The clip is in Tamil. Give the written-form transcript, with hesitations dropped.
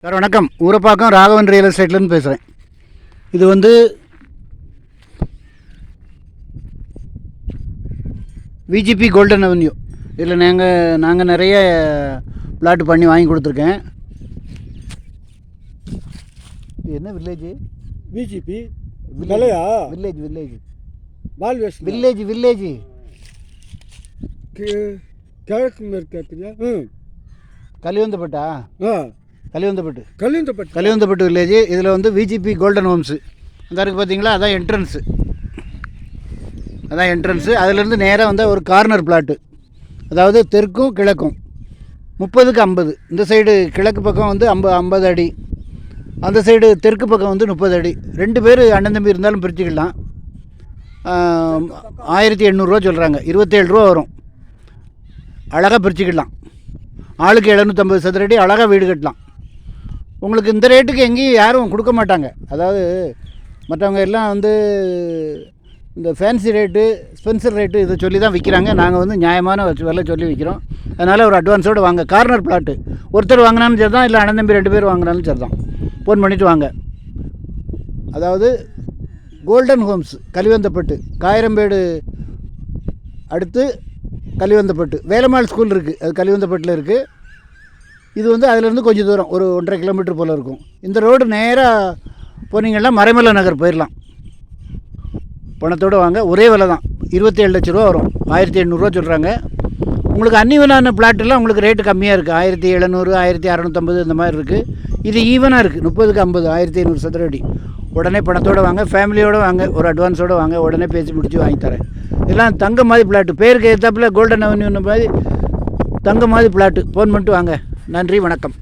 சார் வணக்கம். ஊரப்பாக்கம் ராகவன் ரியல் எஸ்டேட்லேருந்து பேசுகிறேன். இது வந்து விஜிபி கோல்டன் அவென்யூ. இதில் நாங்கள் நிறைய பிளாட் பண்ணி வாங்கி கொடுத்துருக்கேன். இது என்ன வில்லேஜ்? விஜிபி வில்லேஜ் வில்லேஜ் கிழக்கு மேற்கு கலிவந்தப்பட்டா? கலிவந்தப்பட்டு கலிவந்தப்பட்டு வில்லேஜ். இதில் வந்து விஜிபி கோல்டன் ஹோம்ஸு அந்த இருக்குது பார்த்தீங்களா, அதான் என்ட்ரன்ஸு. அதிலேருந்து நேராக வந்தால் ஒரு கார்னர் பிளாட்டு, அதாவது தெற்கும் கிழக்கும் 30க்கு 50. இந்த சைடு கிழக்கு பக்கம் வந்து 50 அடி, அந்த சைடு தெற்கு பக்கம் வந்து 30 அடி. 2 பேர் அண்ணன் தம்பி இருந்தாலும் பிரிச்சுக்கலாம். 1800 சொல்கிறாங்க, 27 ரூபா வரும். அழகாக பிரிச்சுக்கலாம். ஆளுக்கு 750 சதுரடி அழகாக வீடு கட்டலாம். உங்களுக்கு இந்த ரேட்டுக்கு எங்கேயும் யாரும் கொடுக்க மாட்டாங்க. அதாவது மற்றவங்க எல்லாம் வந்து இந்த ஃபேன்சி ரேட்டு, ஸ்பென்சர் ரேட்டு இதை சொல்லி தான் விற்கிறாங்க. நாங்கள் வந்து நியாயமான விலை சொல்லி விற்கிறோம். அதனால் ஒரு அட்வான்ஸோடு வாங்க. கார்னர் பிளாட்டு ஒருத்தர் வாங்கினாலும் சரி தான், இல்லை அண்ணன் தம்பி 2 பேர் வாங்கினாலும் சரி தான். ஃபோன் பண்ணிவிட்டு வாங்க. அதாவது கோல்டன் ஹோம்ஸ் கலிவந்தப்பட்டு, காயிரம்பேடு அடுத்து கலிவந்தப்பட்டு. வேலம்மாள் ஸ்கூல் இருக்குது, அது கலிவந்தப்பட்டில் இருக்குது. இது வந்து அதிலேருந்து கொஞ்சம் தூரம், ஒரு 1.5 கிலோமீட்டர் போல் இருக்கும். இந்த ரோடு நேராக போனீங்கன்னா மறைமலை நகர் போயிடலாம். பணத்தோடு வாங்க. ஒரே விலை தான், 27 லட்ச ரூபா வரும். 1800 சொல்கிறாங்க. உங்களுக்கு அன்னிவனான பிளாட்டெல்லாம் உங்களுக்கு ரேட்டு கம்மியாக இருக்குது. 1700, 1650 இந்த மாதிரி இருக்குது. இது ஈவனாக இருக்குது. 30க்கு 50, 1500 சதுரடி. உடனே பணத்தோடு வாங்க, ஃபேமிலியோடு வாங்க, ஒரு அட்வான்ஸோடு வாங்க. உடனே பேசி முடித்து வாங்கி தரேன். இதெல்லாம் தங்க மாதிரி பிளாட்டு, பேருக்கு ஏற்றாப்புல கோல்டன் அவென்யூ மாதிரி தங்க மாதிரி பிளாட்டு. ஃபோன் பண்ணிட்டு வாங்க. நன்றி, வணக்கம்.